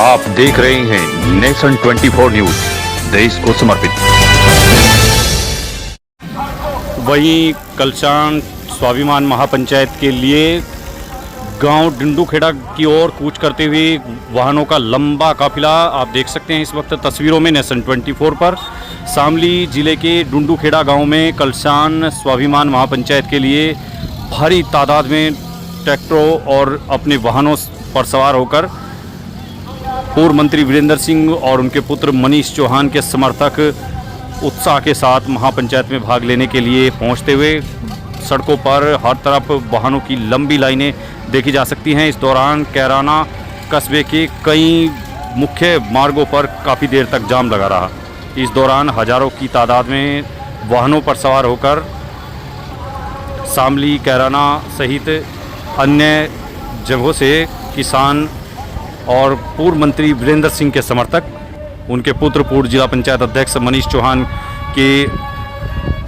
आप देख रहे हैं नेशन 24 न्यूज, देश को समर्पित। वहीं कलशान स्वाभिमान महापंचायत के लिए गांव डिंडूखेड़ा की ओर कूच करते हुए वाहनों का लंबा काफिला आप देख सकते हैं इस वक्त तस्वीरों में नेशन 24 पर। शामली जिले के डिंडूखेड़ा गांव में कलशान स्वाभिमान महापंचायत के लिए भारी तादाद में ट्रैक्टरों और अपने वाहनों पर सवार होकर पूर्व मंत्री वीरेंद्र सिंह और उनके पुत्र मनीष चौहान के समर्थक उत्साह के साथ महापंचायत में भाग लेने के लिए पहुंचते हुए सड़कों पर हर तरफ वाहनों की लंबी लाइनें देखी जा सकती हैं। इस दौरान कैराना कस्बे के कई मुख्य मार्गों पर काफ़ी देर तक जाम लगा रहा। इस दौरान हजारों की तादाद में वाहनों पर सवार होकर शामली, कैराना सहित अन्य जगहों से किसान और पूर्व मंत्री वीरेंद्र सिंह के समर्थक, उनके पुत्र पूर्व जिला पंचायत अध्यक्ष मनीष चौहान के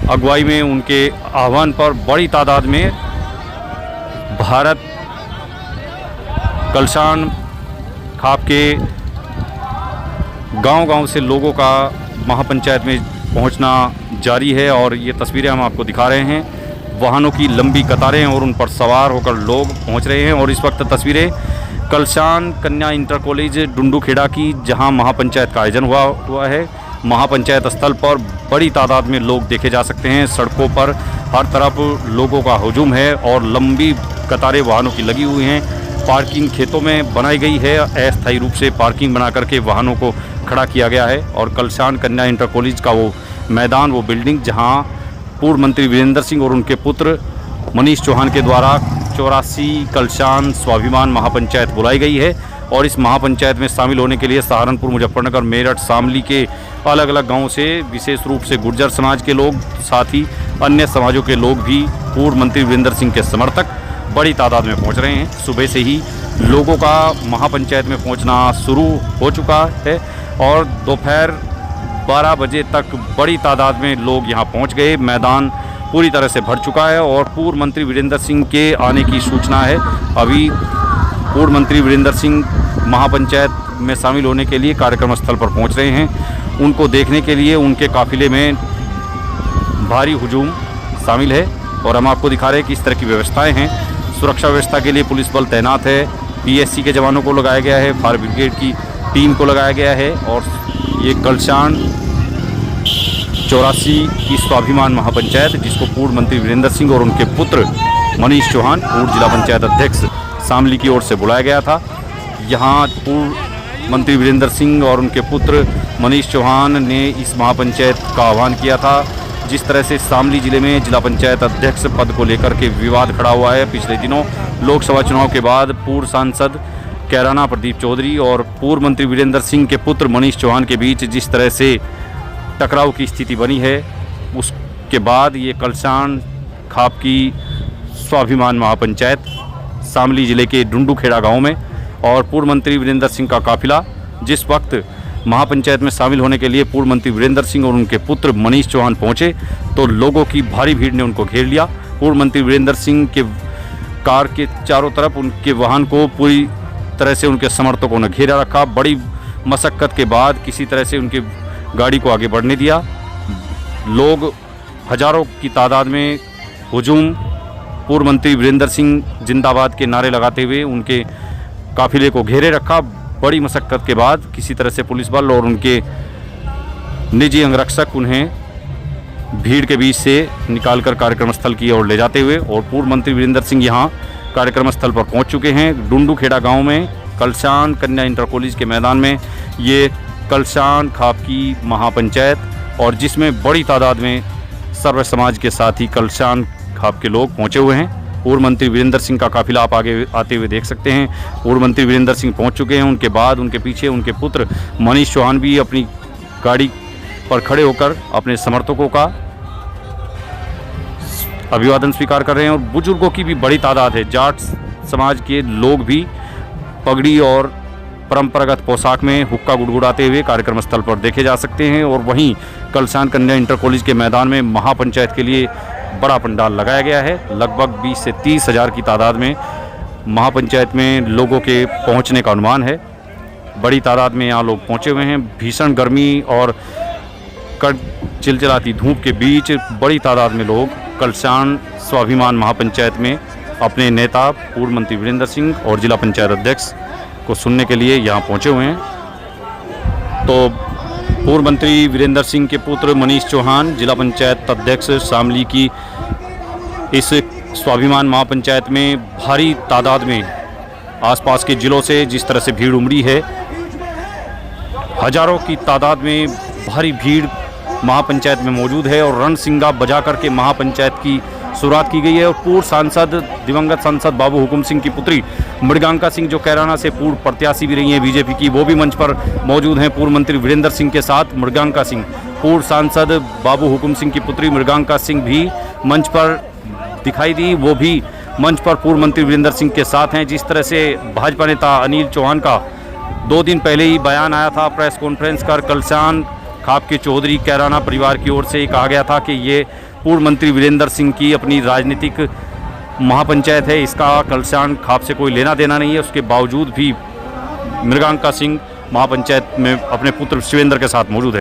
अगुवाई में, उनके आह्वान पर बड़ी तादाद में भारत कलशान खाप के गांव-गांव से लोगों का महापंचायत में पहुंचना जारी है। और ये तस्वीरें हम आपको दिखा रहे हैं, वाहनों की लंबी कतारें और उन पर सवार होकर लोग पहुंच रहे हैं। और इस वक्त तस्वीरें कलशान कन्या इंटर कॉलेज डिंडूखेड़ा की, जहां महापंचायत का आयोजन हुआ है। महापंचायत स्थल पर बड़ी तादाद में लोग देखे जा सकते हैं। सड़कों पर हर तरफ लोगों का हुजूम है और लंबी कतारें वाहनों की लगी हुई हैं। पार्किंग खेतों में बनाई गई है, अस्थायी रूप से पार्किंग बना करके वाहनों को खड़ा किया गया है। और कलशान कन्या इंटर कॉलेज का वो मैदान, वो बिल्डिंग जहाँ पूर्व मंत्री वीरेंद्र सिंह और उनके पुत्र मनीष चौहान के द्वारा 84 कलशान स्वाभिमान महापंचायत बुलाई गई है। और इस महापंचायत में शामिल होने के लिए सहारनपुर, मुजफ्फरनगर, मेरठ, शामली के अलग अलग गांवों से, विशेष रूप से गुर्जर समाज के लोग, साथ ही अन्य समाजों के लोग भी पूर्व मंत्री वीरेंद्र सिंह के समर्थक बड़ी तादाद में पहुंच रहे हैं। सुबह से ही लोगों का महापंचायत में पहुंचना शुरू हो चुका है और दोपहर 12 बजे तक बड़ी तादाद में लोग यहां पहुंच गए। मैदान पूरी तरह से भर चुका है और पूर्व मंत्री वीरेंद्र सिंह के आने की सूचना है। अभी पूर्व मंत्री वीरेंद्र सिंह महापंचायत में शामिल होने के लिए कार्यक्रम स्थल पर पहुंच रहे हैं। उनको देखने के लिए उनके काफिले में भारी हुजूम शामिल है और हम आपको दिखा रहे हैं कि इस तरह की व्यवस्थाएं हैं। सुरक्षा व्यवस्था के लिए पुलिस बल तैनात है, पीएससी के जवानों को लगाया गया है, फायर ब्रिगेड की टीम को लगाया गया है। और ये कलशान 84 की स्वाभिमान महापंचायत, जिसको पूर्व मंत्री वीरेंद्र सिंह और उनके पुत्र मनीष चौहान, पूर्व जिला पंचायत अध्यक्ष शामली की ओर से बुलाया गया था। यहाँ पूर्व मंत्री वीरेंद्र सिंह और उनके पुत्र मनीष चौहान ने इस महापंचायत का आह्वान किया था। जिस तरह से शामली जिले में जिला पंचायत अध्यक्ष पद को लेकर के विवाद खड़ा हुआ है पिछले दिनों, लोकसभा चुनाव के बाद पूर्व सांसद कैराना प्रदीप चौधरी और पूर्व मंत्री वीरेंद्र सिंह के पुत्र मनीष चौहान के बीच जिस तरह से टकराव की स्थिति बनी है, उसके बाद ये कलशान खाप की स्वाभिमान महापंचायत शामली जिले के डिंडूखेड़ा गांव में और पूर्व मंत्री वीरेंद्र सिंह का काफिला जिस वक्त महापंचायत में शामिल होने के लिए पूर्व मंत्री वीरेंद्र सिंह और उनके पुत्र मनीष चौहान पहुंचे तो लोगों की भारी भीड़ ने उनको घेर लिया। पूर्व मंत्री वीरेंद्र सिंह के कार के चारों तरफ उनके वाहन को पूरी तरह से उनके समर्थकों ने घेरा रखा। बड़ी मशक्क़त के बाद किसी तरह से उनकी गाड़ी को आगे बढ़ने दिया। लोग हजारों की तादाद में हुजूम, पूर्व मंत्री वीरेंद्र सिंह जिंदाबाद के नारे लगाते हुए उनके काफिले को घेरे रखा। बड़ी मशक्क़त के बाद किसी तरह से पुलिस बल और उनके निजी अंगरक्षक उन्हें भीड़ के बीच से निकालकर कार्यक्रम स्थल की ओर ले जाते हुए, और पूर्व मंत्री वीरेंद्र सिंह यहाँ कार्यक्रम स्थल पर पहुँच चुके हैं। डिंडूखेड़ा गाँव में कलशान कन्या इंटर कॉलेज के मैदान में ये कलशान खाप की महापंचायत, और जिसमें बड़ी तादाद में सर्व समाज के साथ ही कलशान खाप के लोग पहुँचे हुए हैं। पूर्व मंत्री वीरेंद्र सिंह का काफिला आप आगे आते हुए देख सकते हैं। पूर्व मंत्री वीरेंद्र सिंह पहुंच चुके हैं, उनके बाद उनके पीछे उनके पुत्र मनीष चौहान भी अपनी गाड़ी पर खड़े होकर अपने समर्थकों का अभिवादन स्वीकार कर रहे हैं। और बुजुर्गों की भी बड़ी तादाद है। जाट समाज के लोग भी पगड़ी और परंपरागत पोशाक में हुक्का गुड़गुड़ाते हुए कार्यक्रम स्थल पर देखे जा सकते हैं। और वहीं कलशान कन्या इंटर कॉलेज के मैदान में महापंचायत के लिए बड़ा पंडाल लगाया गया है। लगभग 20 से 30 हज़ार की तादाद में महापंचायत में लोगों के पहुंचने का अनुमान है। बड़ी तादाद में यहाँ लोग पहुँचे हुए हैं। भीषण गर्मी और चिलचिलाती धूप के बीच बड़ी तादाद में लोग कलशान स्वाभिमान महापंचायत में अपने नेता पूर्व मंत्री वीरेंद्र सिंह और जिला पंचायत अध्यक्ष को सुनने के लिए यहाँ पहुँचे हुए हैं। तो पूर्व मंत्री वीरेंद्र सिंह के पुत्र मनीष चौहान जिला पंचायत अध्यक्ष शामली की इस स्वाभिमान महापंचायत में भारी तादाद में आसपास के जिलों से जिस तरह से भीड़ उमड़ी है, हजारों की तादाद में भारी भीड़ महापंचायत में मौजूद है और रणसिंगा बजा करके महापंचायत की शुरुआत की गई है। और पूर्व सांसद दिवंगत सांसद बाबू हुकुम सिंह की पुत्री मृगांका सिंह जो कैराना से पूर्व प्रत्याशी भी रही हैं बीजेपी की, वो भी मंच पर मौजूद हैं। पूर्व मंत्री वीरेंद्र सिंह के साथ मृगांका सिंह, पूर्व सांसद बाबू हुकुम सिंह की पुत्री मृगांका सिंह भी मंच पर दिखाई दी, वो भी मंच पर पूर्व मंत्री वीरेंद्र सिंह के साथ हैं। जिस तरह से भाजपा नेता अनिल चौहान का 2 दिन पहले ही बयान आया था, प्रेस कॉन्फ्रेंस कर कलशान खाप के चौधरी कैराना परिवार की ओर से कहा गया था कि ये पूर्व मंत्री वीरेंद्र सिंह की अपनी राजनीतिक महापंचायत है, इसका कलशान खाप से कोई लेना देना नहीं है। उसके बावजूद भी मृगांका सिंह महापंचायत में अपने पुत्र शिवेंद्र के साथ मौजूद है।